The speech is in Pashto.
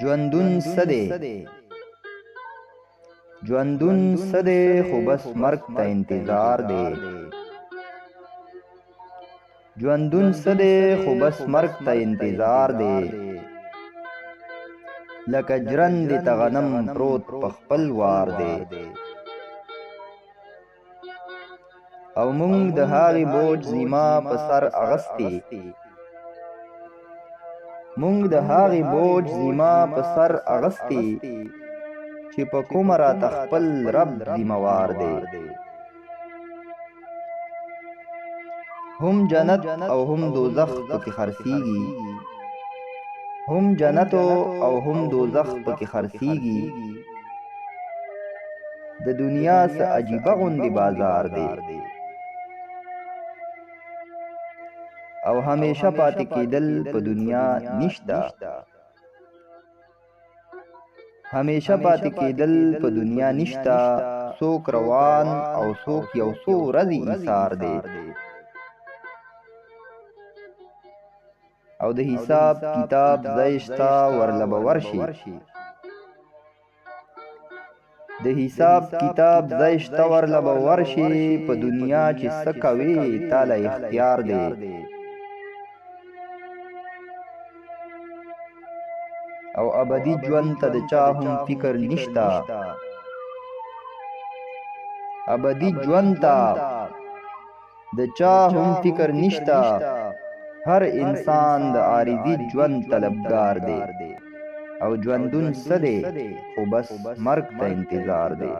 ژوندون څه دی؟ ژوندون څه دی خو بس مرګ ته انتظار دی. ژوندون څه دی خو بس مرګ ته انتظار دی. لکه ژرندې ته غنم پروت په خپل وار دی. او موږ د هغې بوج زیمه په سر اغستې، موږ د هغې بوج زیمه په سر اغستې، چې په کومه راته خپل رب ذمه وار دی. هم جنت او هم دوزخ پکې خرڅیږي، هم جنت او هم دوزخ پکې خرڅیږي. د دنیا څه عجیبه غوندې بازار دی. او همیشه پاتې کېدل په دنیا نشته، همیشه پاتې کېدل په دنیا نشته. څوک روان او څوک یو څو ورځې ایثار دی. او د حساب کتاب ځای شته ورله به ورشي، د حساب کتاب ځای شته ورله به ورشي. په دنیا چې څه کوې تاله اختیار دی. او ابدي ژوند ته د چا هم فکر نشته، ابدي ژوند ته د چا هم فکر نشته. هر انسان د عارضي ژوند طلبګار دی. او ژوندون څه دی خو بس مرګ ته انتظار دی.